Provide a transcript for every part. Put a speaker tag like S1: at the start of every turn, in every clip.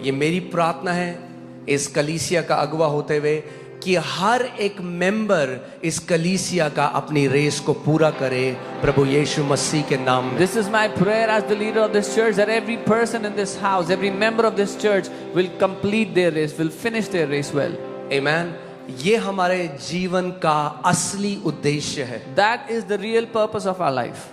S1: ये मेरी प्रार्थना है इस कलीसिया का अगुवा होते हुए कि हर एक मेंबर इस कलीसिया का अपनी रेस को पूरा करे प्रभु यीशु मसीह के नाम में।
S2: This is my prayer as the leader of this church, that every person in this house, every member of this church will complete their race, will finish their race well.
S1: Amen. ये हमारे जीवन का असली उद्देश्य है।
S2: That is the real purpose of our life.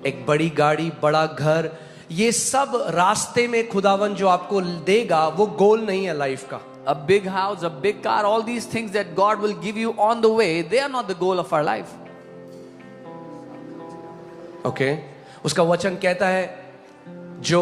S1: एक बड़ी गाड़ी, बड़ा घर, ये सब रास्ते में खुदावन जो आपको देगा वो गोल नहीं है लाइफ का।
S2: A big house, a big car, all these things that God will give you on the way, they are not the goal of our life.
S1: Okay? उसका वचन कहता है जो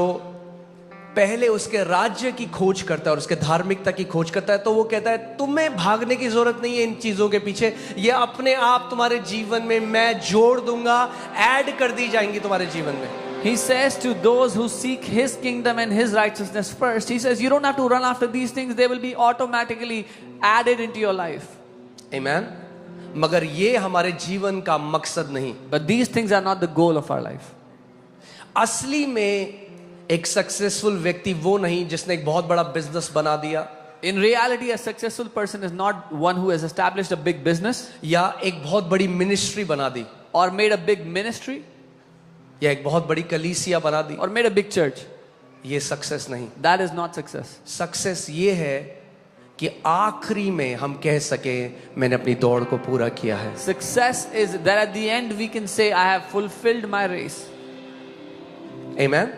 S1: पहले उसके राज्य की खोज करता है और उसके धार्मिकता की खोज करता है, तो वो कहता है तुम्हें भागने की जरूरत नहीं है इन चीजों के पीछे, ये अपने आप तुम्हारे जीवन में मैं जोड़ दूंगा, ऐड कर दी जाएंगी तुम्हारे जीवन में।
S2: He says to those who seek His kingdom and His righteousness first, He says you don't have to run after these things, they will be automatically added into your life.
S1: Amen. मगर ये हमारे जीवन का मकसद नहीं।
S2: But these things are not the goal of our life.
S1: असली में एक सक्सेसफुल व्यक्ति वो नहीं जिसने एक बहुत बड़ा बिजनेस बना दिया।
S2: In reality, a successful person is not one who has established a big business
S1: या एक बहुत बड़ी मिनिस्ट्री बना दी,
S2: or made a big ministry
S1: या एक बहुत बड़ी कलीसिया बना दी,
S2: or made a big church.
S1: ये सक्सेस नहीं।
S2: That is not success.
S1: Success ये है कि आखिरी में हम कह सके मैंने अपनी दौड़ को पूरा किया है।
S2: Success is that at the end we can say I have fulfilled my race.
S1: Amen.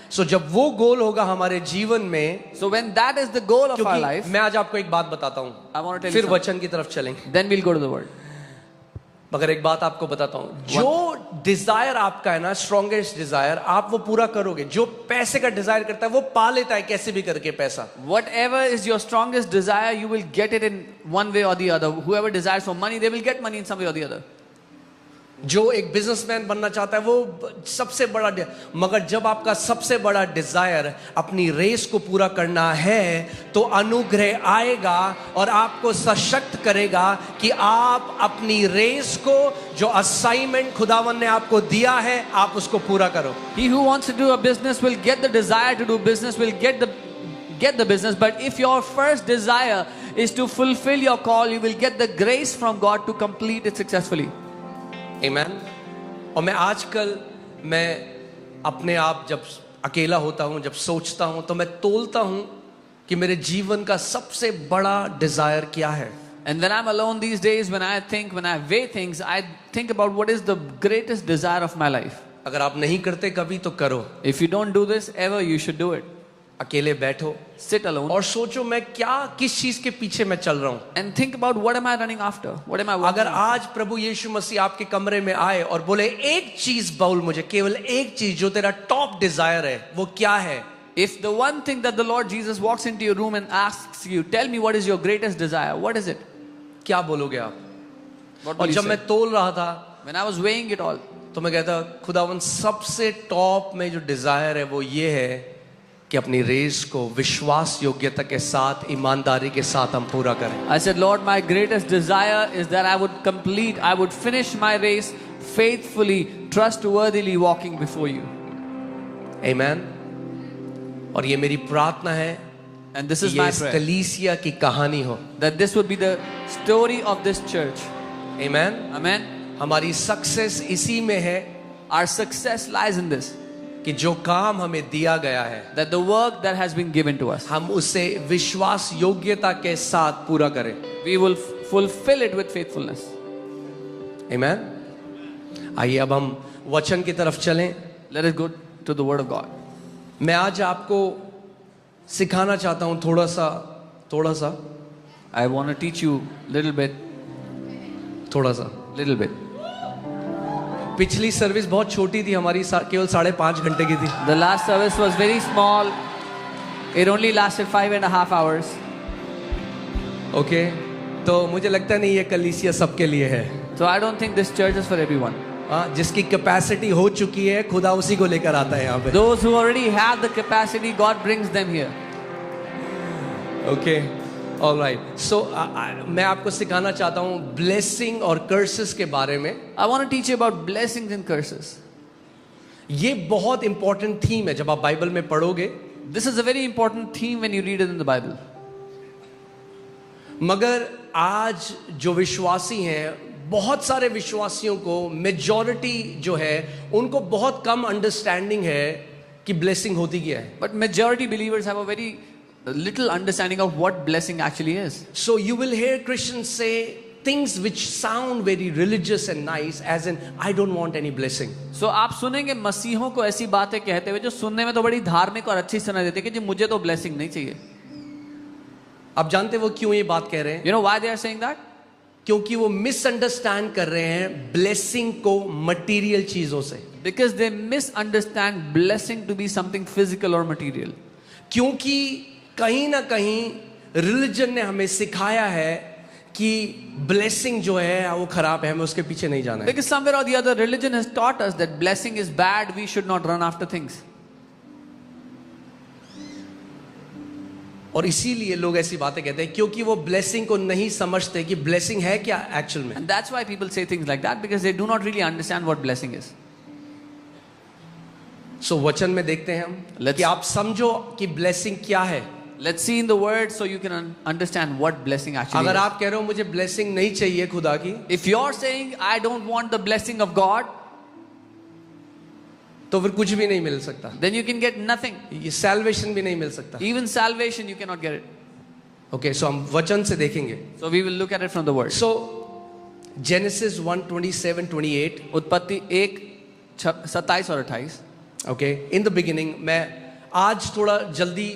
S1: So जब वो गोल होगा हमारे जीवन में,
S2: So when that is the goal of our life,
S1: क्योंकि मैं आज आपको एक बात बताता हूँ,
S2: I want to tell you
S1: फिर
S2: something.
S1: वचन की तरफ चलेंगे।
S2: Then we'll go to the word.
S1: मगर एक बात आपको बताता हूँ, जो डिजायर आपका है ना, स्ट्रॉन्गेस्ट डिजायर, आप वो पूरा करोगे। जो पैसे का डिजायर करता है वो पा लेता है कैसे भी करके पैसा।
S2: Whatever is your strongest desire, you will get it in one way or the other. Whoever desires for money, they will get money in some way or the other.
S1: जो एक बिजनेसमैन बनना चाहता है वो सबसे बड़ा, मगर जब आपका सबसे बड़ा डिजायर अपनी रेस को पूरा करना है तो अनुग्रह आएगा और आपको सशक्त करेगा कि आप अपनी रेस को, जो असाइनमेंट खुदावन ने आपको दिया है, आप उसको पूरा करो।
S2: He who wants to do a business will get the desire to do business, will get the business. But if your first desire is to fulfill your call, you will get the grace from God to complete it successfully.
S1: Amen. और मैं अपने आप जब अकेला होता हूं, जब सोचता हूं, तो मैं तोलता हूं कि मेरे जीवन का सबसे बड़ा डिजायर क्या है।
S2: And when I'm alone these days, when I weigh things, I think about what is the greatest desire of my life.
S1: अगर आप नहीं करते कभी तो करो।
S2: If you don't do this ever, you should do it.
S1: अकेले बैठो,
S2: sit alone
S1: और सोचो मैं किस चीज के पीछे मैं चल रहा हूं।
S2: and think about what am I running after, what am I walking
S1: अगर आज प्रभु यीशु मसीह आपके कमरे में आए और बोले एक चीज बोल मुझे, केवल एक चीज जो तेरा टॉप डिजायर है, वो क्या है?
S2: If the one thing that the Lord Jesus walks into your room and asks you, tell me what is your greatest desire, what is it?
S1: क्या बोलोगे आप?
S2: What
S1: और
S2: will you
S1: जब
S2: say?
S1: मैं तोल रहा था,
S2: When I was weighing it all,
S1: तो मैं कहता खुदावन सबसे टॉप में जो डिजायर है वो ये है कि अपनी रेस को विश्वास योग्यता के साथ, ईमानदारी के साथ हम पूरा करें।
S2: I said, Lord, my greatest desire is that I would finish my race faithfully, trustworthily walking before you.
S1: Amen. और ये मेरी प्रार्थना है,
S2: And this is
S1: ये
S2: my
S1: इस
S2: prayer,
S1: कलीसिया की कहानी हो।
S2: that this would be the story of this church.
S1: Amen.
S2: Amen.
S1: हमारी सक्सेस इसी में है
S2: Our success lies in this,
S1: कि जो काम हमें दिया गया है,
S2: that the work that has been given to us,
S1: हम उसे विश्वास योग्यता के साथ पूरा करें।
S2: we will fulfill it with faithfulness.
S1: Amen. आइए अब हम वचन की तरफ चलें।
S2: Let us go to the word of God.
S1: मैं आज आपको सिखाना चाहता हूं थोड़ा सा
S2: I want to teach you little bit.
S1: पिछली सर्विस बहुत छोटी थी हमारी, केवल 5.5 घंटे की थी।
S2: The last service was very small. It only lasted 5.5 hours.
S1: Okay, तो मुझे लगता नहीं ये कलीसिया सबके लिए है।
S2: So I don't think this church is for everyone.
S1: हाँ, जिसकी कैपेसिटी हो चुकी है खुदा उसी को लेकर आता है यहाँ पे।
S2: Those who already have the capacity, God brings them here.
S1: Okay, alright. So मैं आपको सिखाना चाहता हूँ ब्लेसिंग और कर्सेस के बारे में।
S2: I want to teach you about blessings and curses.
S1: ये बहुत इंपॉर्टेंट थीम है, जब आप बाइबल में पढ़ोगे
S2: This is a very important theme when you read it in the Bible.
S1: मगर आज जो विश्वासी हैं, बहुत सारे विश्वासियों को, मेजॉरिटी जो है उनको बहुत कम अंडरस्टैंडिंग है कि ब्लेसिंग होती क्या है.
S2: But majority believers have a very little understanding of what blessing actually is.
S1: So you will hear Christians say things which sound very religious and nice, as in I don't want any blessing.
S2: So आप सुनेंगे मसीहों को ऐसी बातें कहते हुए जो सुनने में तो बड़ी धार्मिक और अच्छी सुनाई देती है कि जी मुझे तो ब्लेसिंग नहीं चाहिए.
S1: आप जानते वो क्यों ये बात कह रहे हैं?
S2: You know why they are saying that?
S1: क्योंकि वो मिसअंडरस्टैंड कर रहे हैं ब्लेसिंग को मटेरियल चीजों से.
S2: Because they misunderstand blessing to be something physical or material.
S1: क्योंकि कहीं ना कहीं रिलीजन ने हमें सिखाया है कि ब्लेसिंग जो है वो खराब है, हमें उसके पीछे नहीं जाना है.
S2: Because somewhere or the other religion has taught us that blessing is bad, we should not run after things.
S1: और इसीलिए लोग ऐसी बातें कहते हैं क्योंकि वो ब्लेसिंग को नहीं समझते कि ब्लेसिंग है क्या एक्चुअल में.
S2: And that's why people say things like that, because they do not really understand what blessing is.
S1: सो वचन में देखते हैं हम कि आप समझो कि ब्लेसिंग क्या है.
S2: Let's see in the word so you can understand what blessing actually
S1: अगर
S2: is.
S1: आप कह रहे हो मुझे ब्लेसिंग नहीं चाहिए खुदा की,
S2: If you're saying I don't want the blessing of God,
S1: तो फिर कुछ भी नहीं मिल सकता.
S2: then you can get nothing.
S1: ये सैल्वेशन भी नहीं मिल सकता.
S2: Even salvation you cannot get it.
S1: Okay, so हम वचन से देखेंगे.
S2: So we will look at it from the word.
S1: So genesis 1:27-28.
S2: उत्पत्ति 1:27 और 28.
S1: Okay, in the beginning. मैं आज थोड़ा जल्दी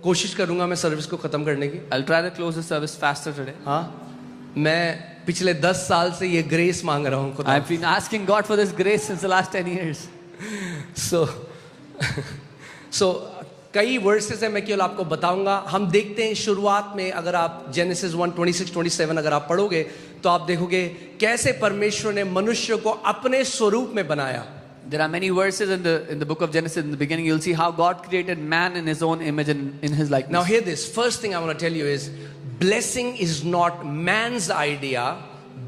S1: कोशिश करूंगा मैं सर्विस को खत्म करने की.
S2: I'll try to close the service faster today.
S1: हाँ, मैं पिछले 10 साल से ये ग्रेस मांग रहा हूँ खुदा.
S2: I've been asking God for this grace since the last 10 years.
S1: सो कई वर्सेस है, मैं केवल आपको बताऊंगा. हम देखते हैं शुरुआत में, अगर आप जेनेसिस 1:26-27 अगर आप पढ़ोगे तो आप देखोगे कैसे परमेश्वर ने मनुष्य को अपने स्वरूप में बनाया.
S2: There are many verses in the book of Genesis. In the beginning, you'll see how God created man in His own image and in His likeness.
S1: Now hear this. First thing I want to tell you is blessing is not man's idea.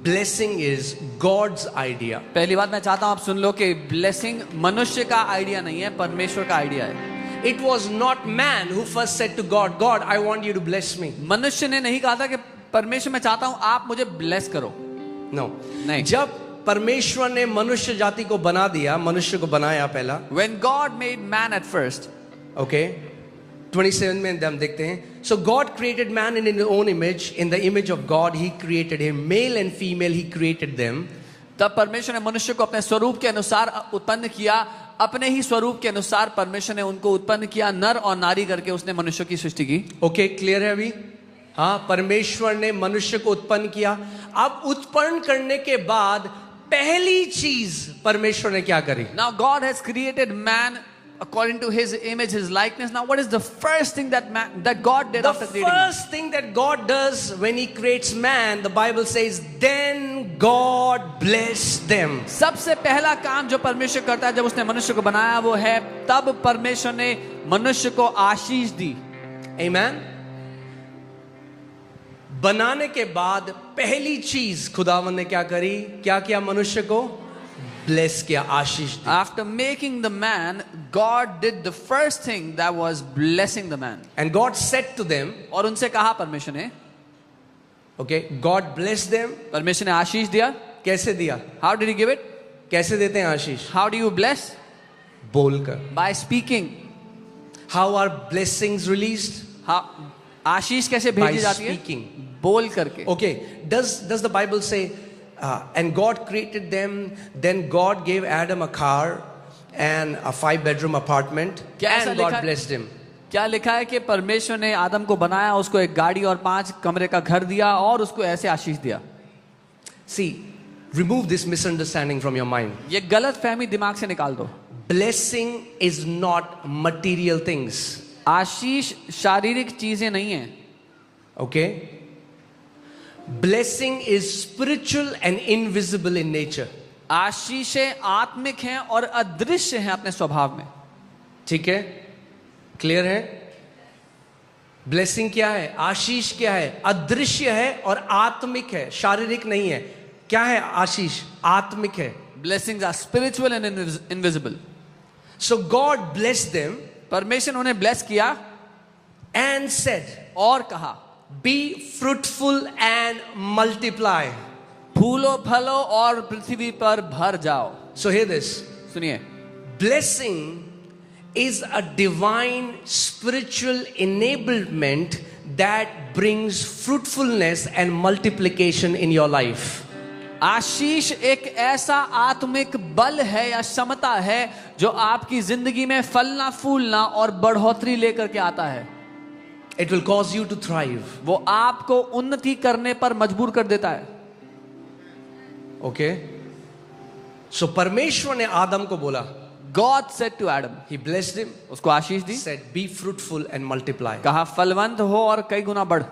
S1: Blessing is God's idea.
S2: पहली बात मैं चाहता हूँ आप सुन लो कि blessing मनुष्य का idea नहीं है, परमेश्वर का आइडिया है.
S1: It was not man who first said to God, God, I want you to bless me.
S2: मनुष्य ने नहीं कहा था कि परमेश्वर मैं चाहता हूँ आप मुझे bless करो.
S1: No.
S2: नहीं.
S1: जब परमेश्वर ने मनुष्य जाति को बना दिया, मनुष्य को बनाया पहला.
S2: When God made man at first.
S1: Okay. 27 में हम देखते हैं. So God created man in His own image. In the image of God He created him. Male and female He created them.
S2: तब परमेश्वर ने मनुष्य को अपने स्वरूप के अनुसार उत्पन्न किया. अपने ही स्वरूप के अनुसार परमेश्वर ने उनको उत्पन्न किया, नर और नारी करके उसने मनुष्य की सृष्टि की.
S1: ओके, क्लियर है अभी? हाँ, परमेश्वर ने मनुष्य को उत्पन्न किया. अब उत्पन्न करने के बाद पहली चीज परमेश्वर ने क्या करी?
S2: Now God has created man according to His image, His likeness. Now what is the first thing that God did after creating man?
S1: The first thing that God does when He creates man, the Bible says, then God blessed them.
S2: सबसे पहला काम जो परमेश्वर करता है जब उसने मनुष्य को बनाया वो है तब परमेश्वर ने मनुष्य को आशीष दी.
S1: Amen. बनाने के बाद पहली चीज खुदावन ने क्या करी? क्या किया? मनुष्य को ब्लेस किया, आशीष दी.
S2: After making the man, God did the first thing that was blessing the man.
S1: And God said to them,
S2: और उनसे कहा परमेश्वर ने,
S1: okay, God blessed them.
S2: परमेश्वर ने आशीष दिया.
S1: कैसे दिया?
S2: How did He give it?
S1: कैसे देते हैं आशीष?
S2: How do you bless?
S1: बोलकर.
S2: By speaking.
S1: How are blessings released?
S2: How आशीष कैसे
S1: By
S2: भेजी जाती है?
S1: speaking.
S2: बोल करके.
S1: Okay, does the Bible say, and God created them, then God gave Adam a car and a 5-bedroom apartment,
S2: क्या ऐसा
S1: and God
S2: लिखा है?
S1: blessed him.
S2: क्या लिखा है कि परमेश्वर ने आदम को बनाया, उसको एक गाड़ी और 5 कमरे का घर दिया और उसको ऐसे आशीष दिया.
S1: See, remove this misunderstanding from your mind.
S2: ये गलत फहमी दिमाग से निकाल दो.
S1: Blessing is not material things.
S2: आशीष शारीरिक चीजें नहीं है.
S1: Okay? Blessing is spiritual and invisible in nature.
S2: आशीषें आत्मिक हैं और अदृश्य हैं अपने स्वभाव में.
S1: ठीक है? क्लियर है? ब्लेसिंग क्या है? आशीष क्या है? अदृश्य है और आत्मिक है, शारीरिक नहीं है. क्या है आशीष? आत्मिक है.
S2: Blessings are spiritual and invisible.
S1: So God blessed them.
S2: परमेश्वर ने उन्हें ब्लेस किया
S1: and said,
S2: और कहा,
S1: be fruitful and multiply.
S2: फूलो फलो और पृथ्वी पर भर जाओ.
S1: So hear this.
S2: सुनिए,
S1: Blessing is a divine spiritual enablement that brings fruitfulness and multiplication in your life.
S2: आशीष एक ऐसा आत्मिक बल है या क्षमता है जो आपकी जिंदगी में फलना फूलना और बढ़ोतरी लेकर के आता है.
S1: It will cause you to thrive.
S2: वो आपको उन्नति करने पर मजबूर कर देता है.
S1: Okay? So परमेश्वर ने आदम को बोला,
S2: God said to Adam,
S1: he blessed him,
S2: उसको आशीष दी,
S1: said, be fruitful and multiply.
S2: कहा फलवंत हो और कई गुना बढ़.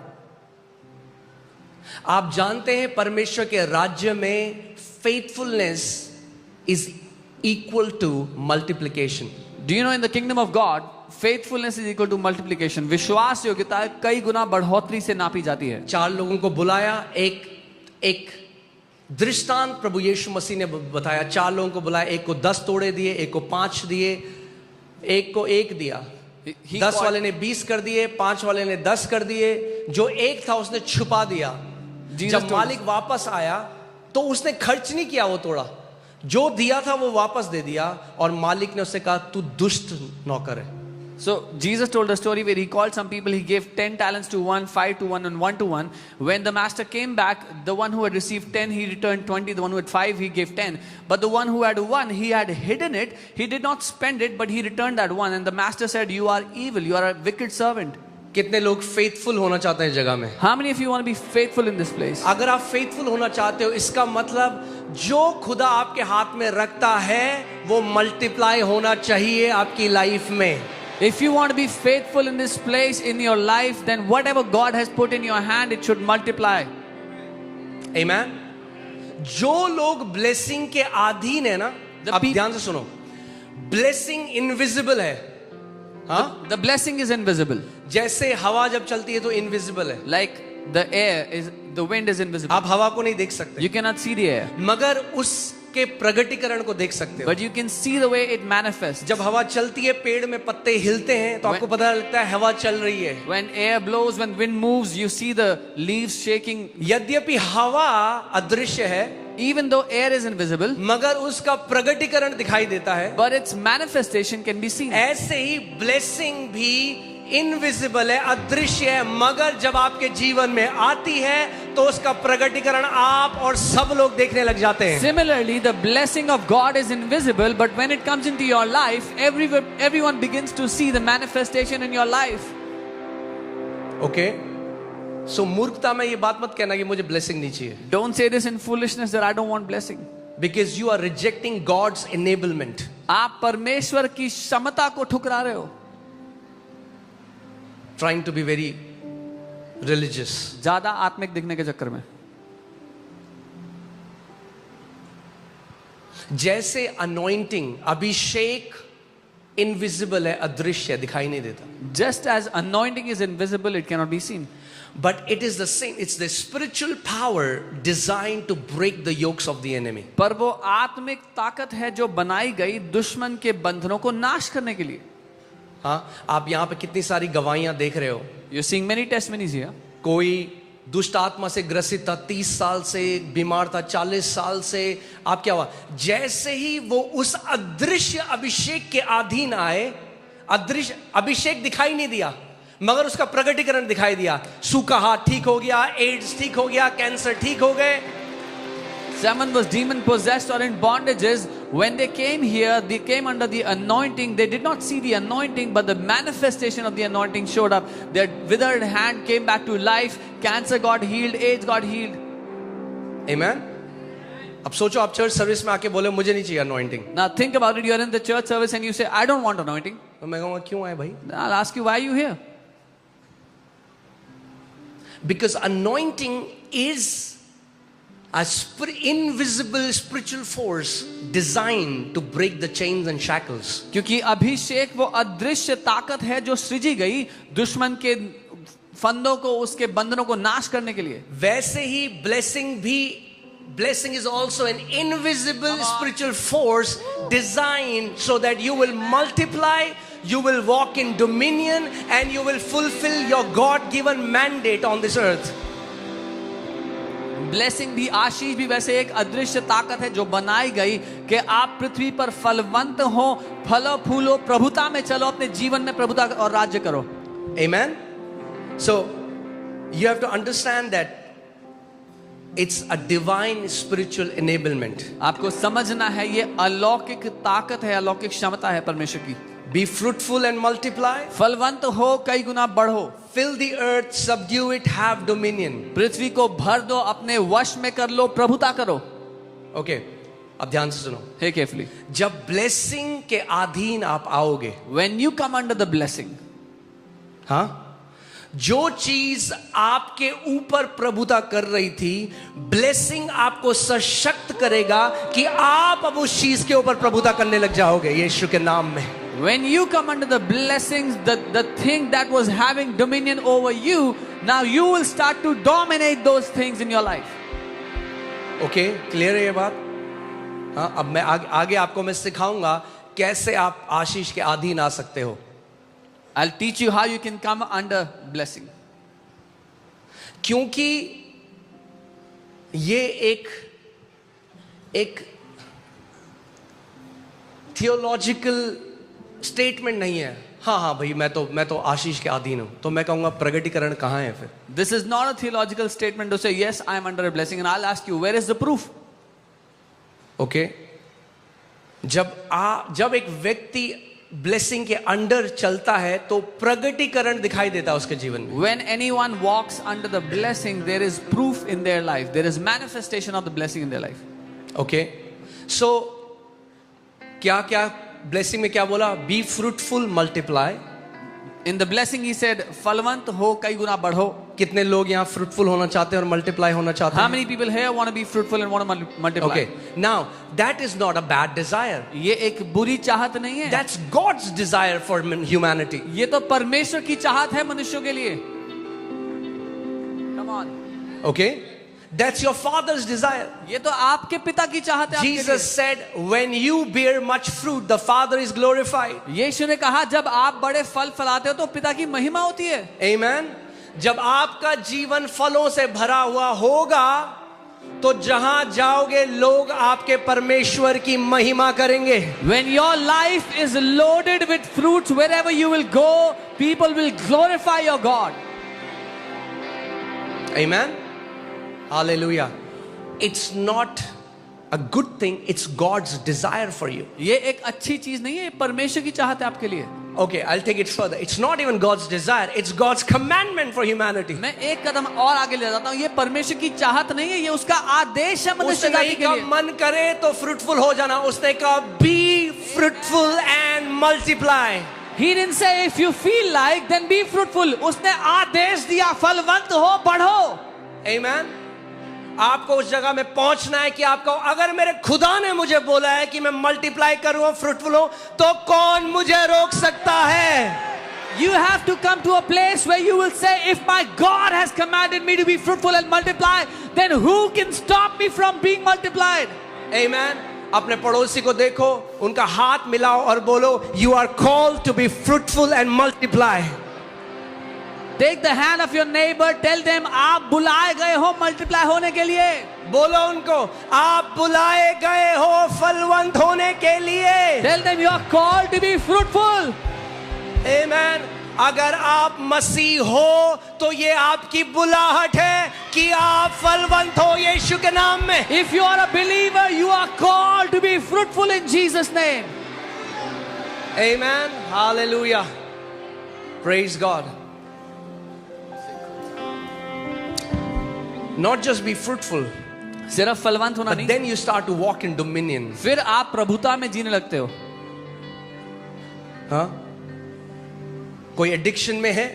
S1: आप जानते हैं परमेश्वर के राज्य में faithfulness is equal to multiplication.
S2: Do you know in the kingdom of God, faithfulness is equal to multiplication. विश्वास योग्यता कई गुना बढ़ोतरी से नापी जाती है.
S1: 4 लोगों को बुलाया, एक दृष्टांत प्रभु यीशु मसीह ने बताया. 4 लोगों को बुलाया, एक को 10 तोड़े दिए, एक को 5 दिए, एक को 1 दिया. 10 वाले ने 20 कर दिए, 5 वाले ने 10 कर दिए. जो 1 था उसने छुपा दिया. जब मालिक वापस आया तो उसने खर्च नहीं किया, वो तोड़ा. जो दिया था वो वापस दे दिया और मालिक ने उससे कहा तू दुष्ट नौकर है.
S2: So Jesus told a story where he called some people, he gave 10 talents to one, 5 to one, and 1 to one. When the master came back, the one who had received 10, he returned 20. The one who had 5, he gave 10. But the one who had 1, he had hidden it. He did not spend it, but he returned that 1. And the master said, you are evil, you are a wicked servant.
S1: कितने लोग faithful होना चाहते हैं जगह में?
S2: How many of you want to be faithful in this place?
S1: अगर आप faithful होना चाहते हो, इसका मतलब जो खुदा आपके हाथ में रखता है वो मल्टीप्लाई होना चाहिए आपकी लाइफ में.
S2: If you want to be faithful in this place in your life, then whatever God has put in your hand, it should multiply.
S1: Amen. जो लोग ब्लेसिंग के अधीन है ना, अब ध्यान से सुनो, ब्लेसिंग इनविजिबल है. हाँ,
S2: The blessing is invisible.
S1: जैसे हवा जब चलती है तो इनविजिबल है.
S2: Like the air is, the wind is invisible.
S1: आप हवा को नहीं देख सकते,
S2: You cannot see the air,
S1: मगर उसके प्रगटीकरण को देख सकते हो.
S2: but you can see the way it manifests.
S1: जब हवा चलती है, पेड़ में पत्ते हिलते हैं तो आपको पता लगता है हवा चल रही है.
S2: When air blows, when wind moves, you see the leaves shaking.
S1: यद्यपि हवा अदृश्य है,
S2: Even though air is invisible,
S1: मगर उसका प्रगटीकरण दिखाई देता है.
S2: but its manifestation can be seen.
S1: ऐसे ही ब्लेसिंग भी इनविजिबल है, अदृश्य है, मगर जब आपके जीवन में आती है तो उसका प्रगटीकरण आप और सब लोग देखने लग जाते हैं.
S2: Similarly, the blessing of God is invisible, but when it comes into your life, everyone begins to see the manifestation in your life.
S1: Okay, so मूर्खता में ये बात मत कहना कि मुझे ब्लेसिंग नहीं चाहिए.
S2: Don't say this in foolishness that I don't want blessing.
S1: Because you are rejecting God's enablement.
S2: आप परमेश्वर की क्षमता को ठुकरा रहे हो.
S1: Trying to be very religious.
S2: ज्यादा आत्मिक दिखने के चक्कर में.
S1: जैसे अनॉइंटिंग, अभिषेक इनविजिबल है, अदृश्य, दिखाई नहीं देता.
S2: Just as anointing is invisible, it cannot be seen.
S1: But it is the same. It's the spiritual power designed to break the yokes of the enemy.
S2: पर वो आत्मिक ताकत है जो बनाई गई दुश्मन के बंधनों को नाश करने के लिए.
S1: हाँ, आप यहाँ पे कितनी सारी गवाहियां देख रहे हो.
S2: You're seeing many testimonies here.
S1: कोई दुष्ट आत्मा से ग्रसित था, 30 साल से बीमार था, 40 साल से. आप क्या हुआ? जैसे ही वो उस अदृश्य अभिषेक के अधीन आए, अदृश्य अभिषेक दिखाई नहीं दिया मगर उसका प्रगटीकरण दिखाई दिया. सूखा हाथ ठीक हो गया, एड्स ठीक हो गया, कैंसर ठीक हो गए.
S2: Someone was demon possessed or in bondages. When they came here, they came under the anointing. They did not see the anointing, but the manifestation of the anointing showed up. Their withered hand came back to life. Cancer got healed. AIDS got healed.
S1: Amen. अब सोचो, आप church service में आके बोले मुझे नहीं चाहिए anointing.
S2: Now think about it. You are in the church service and you say, I don't want anointing.
S1: तो मैं कहूँगा क्यों आए भाई?
S2: I'll ask you, why are you here?
S1: Because anointing is a invisible spiritual force designed to break the chains and shackles.
S2: क्योंकि अभिषेक वो अदृश्य ताकत है जो सृजी गई दुश्मन के फंदों को, उसके बंधनों को नाश करने के लिए.
S1: वैसे ही blessing is also an invisible spiritual force designed so that you will multiply, you will walk in dominion and you will fulfill your God-given mandate on this earth.
S2: Blessing भी, आशीष भी वैसे एक अदृश्य ताकत है जो बनाई गई कि आप पृथ्वी पर फलवंत हो, फलो फूलो, प्रभुता में चलो, अपने जीवन में प्रभुता और राज्य करो.
S1: Amen. So you have to understand that it's a divine spiritual enablement.
S2: आपको समझना है ये अलौकिक ताकत है, अलौकिक क्षमता है परमेश्वर की.
S1: Be fruitful and multiply.
S2: फलवंत हो, कई गुना बढ़ो.
S1: Fill the earth, subdue it, have dominion.
S2: पृथ्वी को भर दो, अपने वश में कर लो, प्रभुता करो.
S1: Okay, अब ध्यान से सुनो.
S2: Hey carefully.
S1: जब blessing के अधीन आप आओगे,
S2: When you come under the blessing,
S1: हाँ, जो चीज आपके ऊपर प्रभुता कर रही थी, ब्लेसिंग आपको सशक्त करेगा कि आप अब उस चीज के ऊपर प्रभुता करने लग जाओगे यीशु के नाम में.
S2: when you come under the blessings, the thing that was having dominion over you, now you will start to dominate those things in your life.
S1: Okay, clear है ये बात? हाँ, अब मैं आगे आपको मैं सिखाऊंगा कैसे आप आशीष के अधीन आ सकते हो.
S2: I'll teach you how you can come under blessing.
S1: क्योंकि ये एक थियोलॉजिकल स्टेटमेंट नहीं है. हाँ भाई, मैं तो आशीष के अधीन हूं. तो मैं कहूंगा प्रगटीकरण कहां है फिर?
S2: This is not a theological statement to say yes, I am under a blessing, and I'll ask you, where is the proof?
S1: Okay, जब एक व्यक्ति ब्लेसिंग के अंडर चलता है तो प्रगटीकरण दिखाई देता है उसके जीवन में.
S2: When anyone walks under the blessing, there is proof in their life. There is manifestation of the blessing in their life.
S1: Okay, so क्या ब्लेसिंग में क्या बोला? Be fruitful, multiply.
S2: In the blessing he said, फलवंत हो, कई गुना बढ़ो.
S1: कितने लोग यहाँ फ्रूटफुल होना चाहते हैं और मल्टीप्लाई होना चाहते
S2: How
S1: हैं?
S2: many people here want to be fruitful and want to multiply?
S1: Okay, now that is not a bad desire.
S2: ये एक बुरी चाहत नहीं है.
S1: That's God's desire for humanity.
S2: ये तो परमेश्वर की चाहत है मनुष्यों के लिए. Come on.
S1: Okay, that's your Father's desire.
S2: ये तो आपके पिता की चाहत है आपके लिए.
S1: Jesus said, when you bear much fruit, the Father is glorified.
S2: यीशु ने कहा, जब आप बड़े फल फलाते हो तो पिता की महिमा होती है.
S1: Amen. जब आपका जीवन फलों से भरा हुआ होगा तो जहां जाओगे लोग आपके परमेश्वर की महिमा करेंगे.
S2: When your life is loaded with fruits, wherever you will go, people will glorify your God.
S1: Amen. Hallelujah. It's not a good thing, it's God's desire for you.
S2: ये एक अच्छी चीज नहीं है, परमेश्वर की चाहत है आपके लिए.
S1: Okay, I'll take it further. It's not even God's desire, it's God's commandment for humanity.
S2: मैं एक कदम और आगे ले जाता हूँ. ये परमेश्वर की चाहत नहीं है, ये उसका आदेश है मनुष्य
S1: उसने
S2: जाति के
S1: कहा
S2: लिए.
S1: मन करे तो फ्रूटफुल हो जाना, उसने कहा be fruitful and multiply.
S2: He didn't say if you feel like then be fruitful. उसने आदेश दिया, फलवंत हो, बढ़ो.
S1: Amen. आपको उस जगह में पहुंचना है कि आपको, अगर मेरे खुदा ने मुझे बोला है कि मैं मल्टीप्लाई करूं, फ्रूटफुल हूं, तो कौन मुझे रोक सकता है?
S2: You have to come to a place where you will say, if my God has commanded me to be fruitful and multiply, then who can stop me from being multiplied?
S1: Amen. अपने पड़ोसी को देखो, उनका हाथ मिलाओ और बोलो, you are called to be fruitful and multiply.
S2: Take the hand of your neighbor, tell them आप बुलाए गए हो मल्टीप्लाई होने के लिए.
S1: बोलो उनको, आप बुलाए गए हो फलवंत होने के लिए.
S2: Tell them you are called to be fruitful.
S1: Amen. अगर आप मसीह हो तो ये आपकी बुलाहट है कि आप फलवंत हो यीशु के नाम में.
S2: If you are a believer, you are called to be fruitful in Jesus' name.
S1: Amen. Hallelujah. Praise God. Not just be fruitful,
S2: सिर्फ फलवंत होना
S1: but
S2: नहीं,
S1: then you start to walk in dominion.
S2: फिर आप प्रभुता में जीने लगते हो.
S1: हाँ? कोई एडिक्शन में है,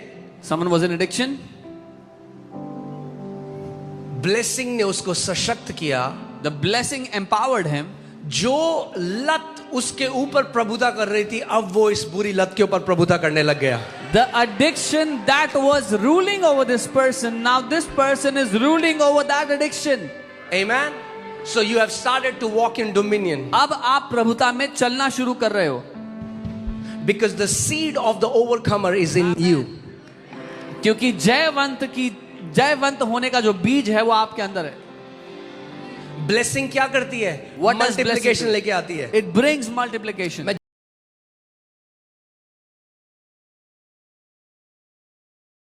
S2: Someone was in addiction.
S1: Blessing ने उसको सशक्त किया.
S2: The blessing empowered him.
S1: जो लत उसके ऊपर प्रभुता कर रही थी, अब वो इस बुरी लत के ऊपर प्रभुता करने लग गया.
S2: The addiction that was ruling over this person, now this person is ruling over that addiction.
S1: Amen. So you have started to walk in dominion.
S2: अब आप प्रभुता में चलना शुरू कर रहे हो.
S1: because the seed of the overcomer is in you.
S2: क्योंकि जयवंत होने का जो बीज है वो आपके अंदर है.
S1: ब्लेसिंग क्या करती है?
S2: What does blessing
S1: multiplication
S2: do?
S1: लेके आती है.
S2: It brings multiplication.